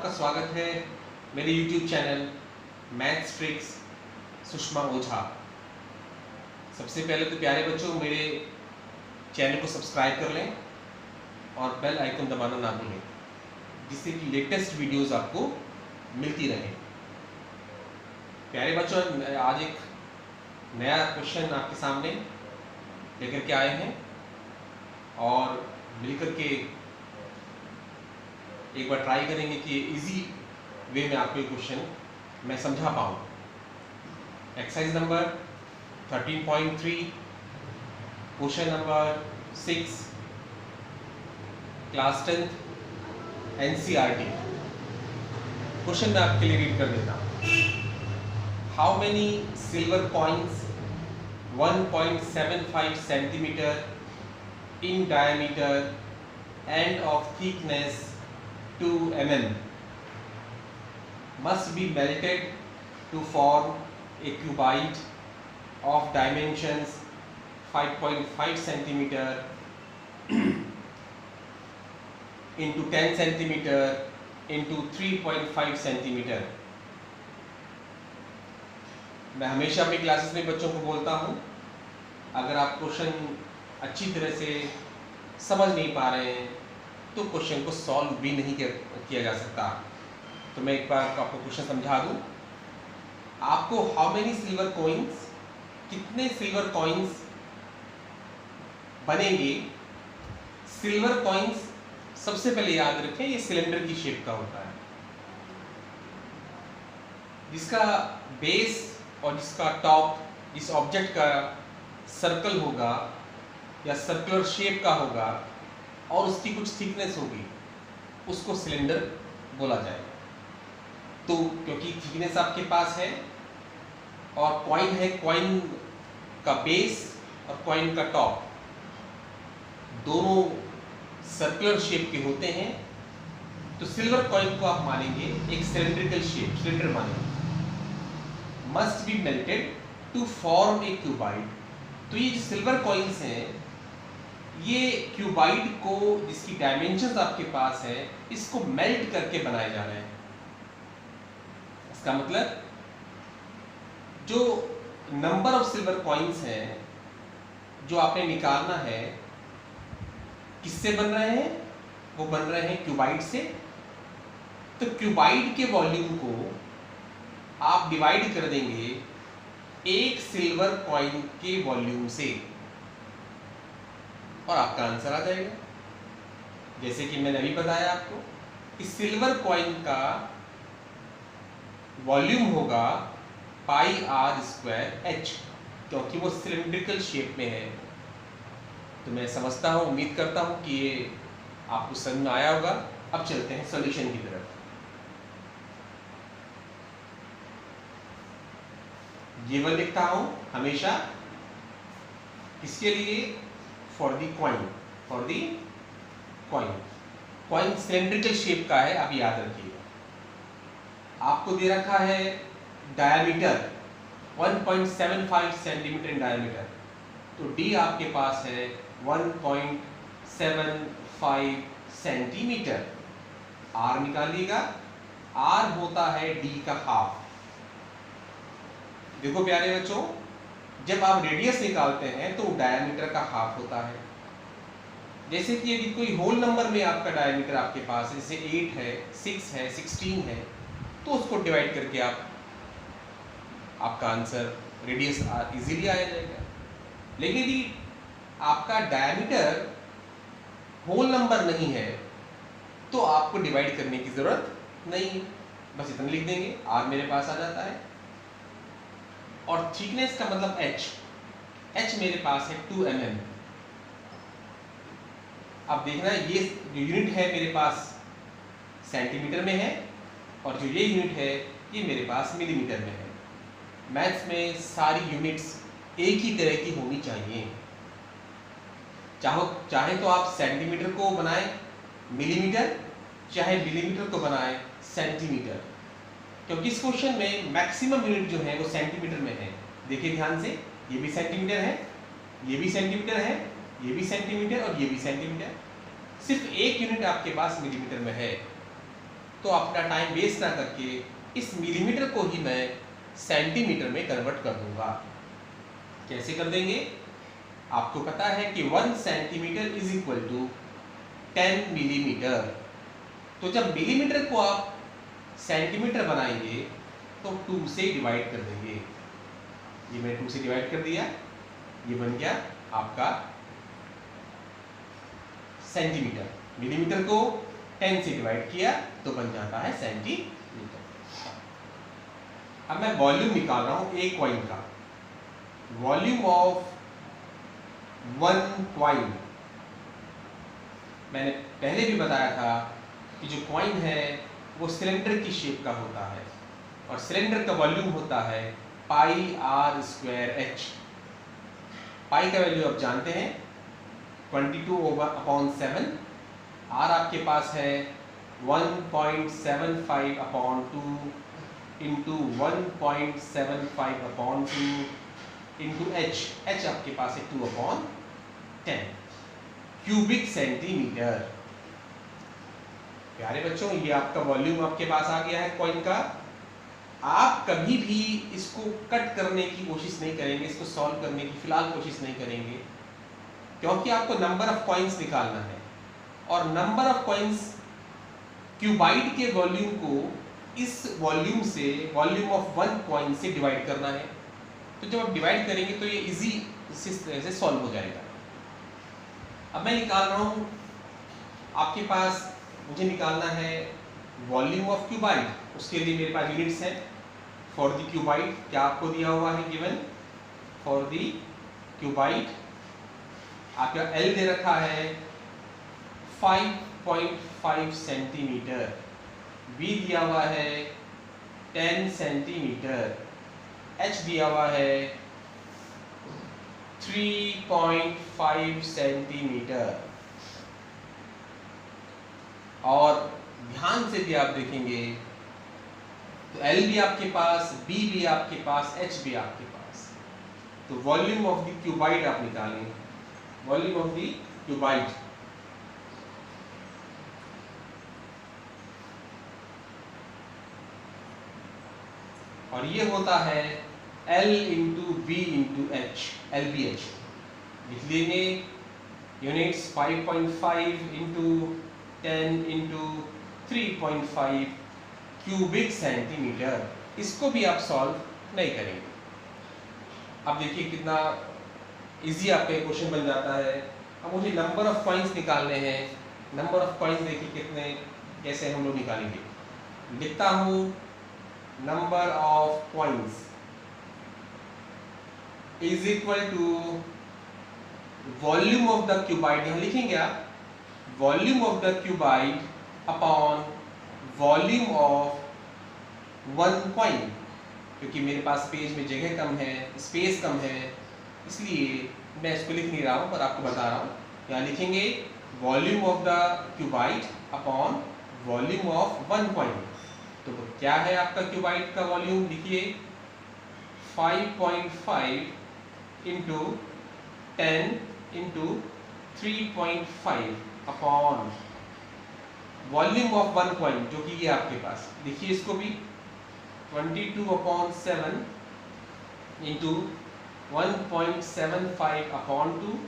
आपका स्वागत है मेरे YouTube channel maths tricks Sushma Ojha. सबसे पहले तो प्यारे बच्चों मेरे चैनल को सब्सक्राइब कर लें और बेल आइकन दबाना ना भूलें, जिससे कि लेटेस्ट वीडियोस आपको मिलती रहे। प्यारे बच्चों, आज एक नया क्वेश्चन आपके सामने लेकर के आए हैं और मिलकर के एक बार ट्राई करेंगे कि इजी वे में आपको क्वेश्चन मैं समझा पाऊँ। Exercise number 13.3 question number 6 class 10th NCERT। Question मैं आपके लिए रीड कर देता हूँ। How many silver coins 1.75 centimetre in diameter and of thickness 2 mm must be melted to form a cuboid of dimensions 5.5 centimeter into 10 centimeter into 3.5 centimeter। मैं हमेशा अपनी classes में बच्चों को बोलता हूँ, अगर आप क्वेश्चन अच्छी तरह से समझ नहीं पा रहे हैं तो क्वेश्चन को सॉल्व भी नहीं किया जा सकता। तो मैं एक बार आपको क्वेश्चन समझा दूं। आपको हाउ मेनी सिल्वर कॉइन्स, कितने सिल्वर कॉइन्स बनेंगे। सिल्वर कॉइन्स सबसे पहले याद रखें, ये सिलेंडर की शेप का होता है, जिसका बेस और जिसका टॉप जिस ऑब्जेक्ट का सर्कल होगा या सर्कुलर शेप का होगा और उसकी कुछ थिकनेस होगी, उसको सिलेंडर बोला जाएगा। तो क्योंकि थिकनेस आपके पास है और कॉइन है, कॉइन का बेस और कॉइन का टॉप दोनों सर्कुलर शेप के होते हैं, तो सिल्वर कॉइन को आप मानेंगे एक सिलेंड्रिकल शेप, सिलेंडर मानेंगे। Must be melted to form a cuboid. तो ये जो सिल्वर कॉइन्स हैं, ये क्यूबाइड को जिसकी डायमेंशंस आपके पास है, इसको मेल्ट करके बनाए जा रहे हैं। इसका मतलब जो नंबर ऑफ सिल्वर कॉइन्स हैं जो आपने निकालना है, किससे बन रहे हैं? वो बन रहे हैं क्यूबाइड से। तो क्यूबाइड के वॉल्यूम को आप डिवाइड कर देंगे एक सिल्वर कॉइन के वॉल्यूम से और आपका आंसर आ जाएगा। जैसे कि मैंने अभी बताया आपको, इस सिल्वर कॉइन का वॉल्यूम होगा πr²h, क्योंकि वो सिलिंड्रिकल शेप में है। तो मैं समझता हूँ, उम्मीद करता हूँ कि ये आपको समझ में आया होगा। अब चलते हैं सॉल्यूशन की तरफ। ये वह लिखता हूँ हमेशा किसके लिए? For the coin, for the coin. Coin cylindrical shape का है, आप याद रखिएगा। आपको दे रखा है डायमीटर 1.75 सेंटीमीटर इन डायमीटर, तो डी आपके पास है 1.75 सेंटीमीटर। आर निकालिएगा, आर होता है डी का हाफ। देखो प्यारे बच्चों, जब आप रेडियस निकालते हैं तो डायमीटर का हाफ होता है। जैसे कि यदि कोई होल नंबर में आपका डायमीटर आपके पास है, जैसे 8 है, 6 है, 16 है, तो उसको डिवाइड करके आपका आंसर रेडियस इजीली आ जाएगा। लेकिन यदि आपका डायमीटर होल नंबर नहीं है तो आपको डिवाइड करने की जरूरत नहीं है, बस इतना लिख देंगे, आर मेरे पास आ जाता है। और थिकनेस का मतलब h मेरे पास है 2 mm। अब देखना, ये जो यूनिट है मेरे पास सेंटीमीटर में है और जो ये यूनिट है ये मेरे पास मिलीमीटर में है। मैथ्स में सारी यूनिट्स एक ही तरह की होनी चाहिए। चाहे तो आप सेंटीमीटर को बनाएं मिलीमीटर, चाहे मिलीमीटर को बनाएं सेंटीमीटर, क्योंकि इस क्वेश्चन में मैक्सिमम यूनिट जो है वो सेंटीमीटर में है। देखिए ध्यान से, ये भी सेंटीमीटर है, ये भी सेंटीमीटर है, ये भी सेंटीमीटर और ये भी सेंटीमीटर। सिर्फ एक यूनिट आपके पास मिलीमीटर में है। तो अपना टाइम वेस्ट ना करके इस मिलीमीटर को ही मैं सेंटीमीटर में कन्वर्ट कर दूंगा। कैसे कर देंगे? आपको पता है कि 1 centimetre is equal to 10 millimetre. तो जब मिलीमीटर को आप सेंटीमीटर बनाएंगे तो 2 से डिवाइड कर देंगे। ये मैंने 2 से डिवाइड कर दिया, ये बन गया आपका सेंटीमीटर। मिलीमीटर को 10 से डिवाइड किया तो बन जाता है सेंटीमीटर। अब मैं वॉल्यूम निकाल रहा हूं एक कॉइन का। वॉल्यूम ऑफ 1 कॉइन, मैंने पहले भी बताया था कि जो कॉइन है वो सिलेंडर की शेप का होता है और सिलेंडर का वॉल्यूम होता है पाई आर स्क्वायर एच। पाई का वैल्यू आप जानते हैं 22/7। आर आपके पास है 1.75/2 इंटू 1.75/2 इंटू एच। एच आपके पास है 2/10 क्यूबिक सेंटीमीटर। प्यारे बच्चों, ये आपका वॉल्यूम आपके पास आ गया है कॉइन का। आप कभी भी इसको कट करने की कोशिश नहीं करेंगे, इसको सॉल्व करने की फिलहाल कोशिश नहीं करेंगे, क्योंकि आपको नंबर ऑफ कॉइन्स निकालना है और नंबर ऑफ कॉइन्स क्यूबाइड के वॉल्यूम को इस वॉल्यूम से, वॉल्यूम ऑफ 1 कॉइन से डिवाइड करना है। तो जब आप डिवाइड करेंगे तो ये इजी इस तरह से सॉल्व हो जाएगा। अब मैं निकाल रहा हूं, आपके पास मुझे निकालना है वॉल्यूम ऑफ क्यूबाइड। उसके लिए मेरे पास यूनिट्स हैं। फॉर द क्यूबाइड क्या आपको दिया हुआ है गिवन? फॉर द क्यूबाइड आपका एल दे रखा है 5.5 सेंटीमीटर, बी दिया हुआ है 10 सेंटीमीटर, एच दिया हुआ है 3.5 सेंटीमीटर। और ध्यान से भी आप देखेंगे तो एल भी आपके पास, बी भी आपके पास, एच भी आपके पास। तो वॉल्यूम ऑफ द क्यूबाइड आप निकालें, वॉल्यूम ऑफ द क्यूबाइड। और ये होता है L into B into H, LBH। लिख लेंगे units 5.5 into 10 into 3.5 cubic centimetre. इसको भी आप सॉल्व नहीं करेंगे। अब देखिए कितना इजी आपका क्वेश्चन बन जाता है। अब मुझे नंबर ऑफ कॉइन्स निकालने हैं। नंबर ऑफ कॉइन्स देखिए कितने, कैसे हम लोग निकालेंगे। लिखता हूं number of coins is equal to volume of the cuboid. यहां लिखेंगे आप volume of the cuboid upon volume of 1 coin. क्योंकि मेरे पास पेज में जगह कम है, स्पेस कम है, इसलिए मैं इसको लिख नहीं रहा हूं पर आपको बता रहा हूं। यहां लिखेंगे volume of the cuboid upon volume of 1 coin. तो क्या है आपका क्यूबाइड का वॉल्यूम? लिखिए 5.5 into 10 into 3.5 upon volume of 1 coin, जो कि ये आपके पास। देखिए इसको भी 22/7 इंटू 1.75/2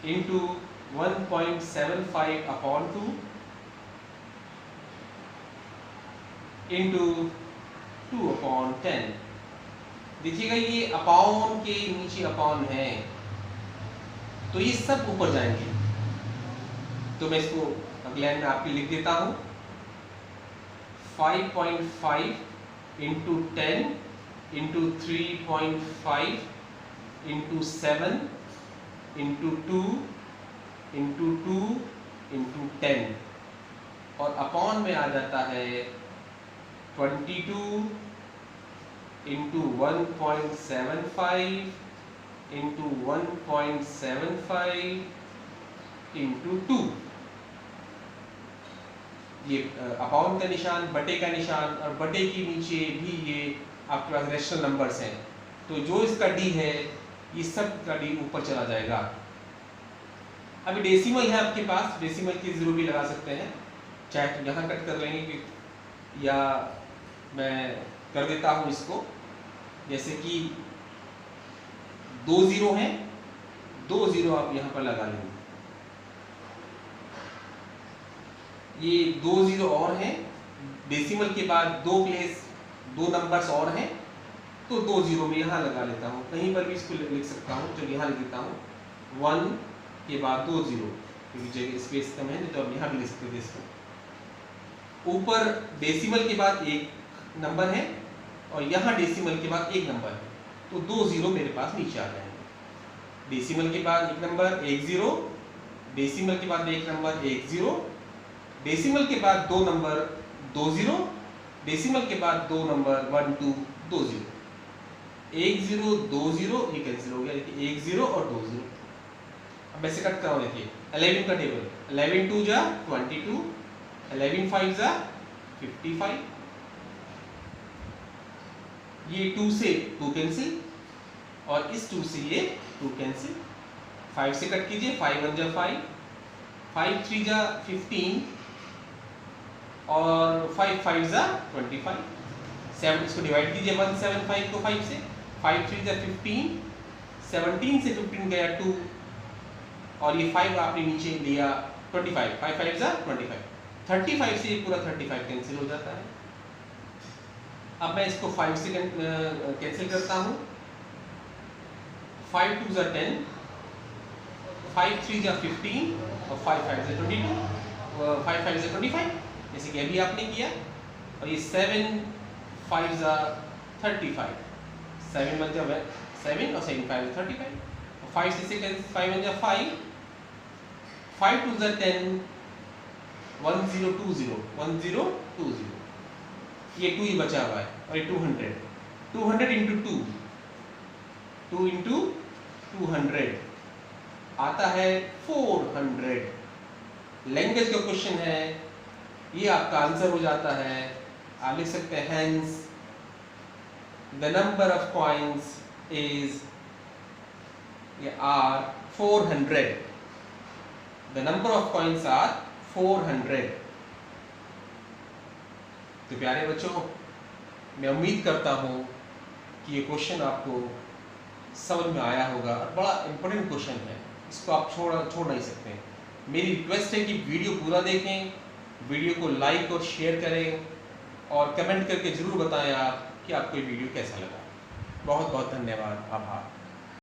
इंटू 1.75/2 इंटू 2/10। देखिएगा ये अपॉन के नीचे अपॉन है तो ये सब ऊपर जाएंगे। तो मैं इसको अगले लाइन में आपके लिख देता हूं 5.5 into 10 into 3.5 into 7 into 2 into 2 into 10 और अपॉन में आ जाता है 22 इंटू 1.75 इंटू 1.75 इंटू 2। ये अपॉन का निशान, बटे का निशान, और बटे के नीचे भी ये आपके पास रेशनल नंबर्स हैं। तो जो इसका डी है ये सब का डी ऊपर चला जाएगा। अभी डेसिमल है आपके पास, डेसिमल की 0 भी लगा सकते हैं, चाहे तो यहाँ कट कर लेंगे कि, या मैं कर देता हूँ इसको, जैसे कि 2 0 हैं, 2 0 आप यहाँ पर लगा लेंगे। ये 2 0 और हैं, डेसिमल के बाद 2 नंबर्स और हैं, तो 2 0 में यहाँ लगा लेता हूँ। कहीं पर भी इसको लिख सकता हूँ, चलो यहाँ लिख देता हूँ 1 के बाद 2 0, क्योंकि जगह स्पेस कम है, तो अब यहाँ भी लिख सकते थे इसको। ऊपर डेसिमल के बाद एक नंबर है और यहाँ डेसिमल के बाद एक नंबर है, तो 2 0 मेरे पास नीचे आ जाएंगे। डेसिमल के बाद एक नंबर 1 0, डेसिमल के बाद एक नंबर 1 0, डेसिमल के बाद 2 नंबर 2 0, डेसिमल के बाद 2 नंबर 1 2 2 0, 1 0 2 0, ये कैंसिल हो गया, देखिए 1 0 और 2 0। अब ऐसे कट कराओ, देखिए 11 का टेबल, 11 2 जा 22, 11 5 जा 55, ये 2 से 2 कैंसिल और इस 2 से ये 2 कैंसिल। 5 से कट कीजिए, 5 1 जा 5, 5 3 जा 15 और 5 5 जा 25। 7 इसको डिवाइड कीजिए 175 को 5 से, 5 3 जा 15, 17 से 15 गया 2 और ये 5 आपने नीचे लिया 25, 5 5 जा 25, 35 से ये पूरा 35 कैंसिल हो जाता है। अब मैं इसको 5 से कैंसिल करता हूँ, 5 2 जा 10, 5 3 जा 15 और 5 5 जा 22, 5 5 जा 25, जैसे कि अभी आपने किया। और ये 7 5 जा 35, 7 1 जा 7 और 7 5 जा 35, 5 से 5 1 जा 5, 5 2 जा 10, 1 0 2 0, 1 0 2 0, ये 2 ही बचा हुआ है और ये 200, 200 इंटू 2, 2 इंटू 200 आता है 400। लैंग्वेज का क्वेश्चन है, ये आपका आंसर हो जाता है। आप लिख सकते हैं hence the number of coins is are 400, the number of coins are 400। तो प्यारे बच्चों, मैं उम्मीद करता हूँ कि ये क्वेश्चन आपको समझ में आया होगा और बड़ा इंपॉर्टेंट क्वेश्चन है, इसको आप छोड़ नहीं सकते। मेरी रिक्वेस्ट है कि वीडियो पूरा देखें, वीडियो को लाइक और शेयर करें और कमेंट करके ज़रूर बताएं आप कि आपको ये वीडियो कैसा लगा। बहुत बहुत धन्यवाद, आभार।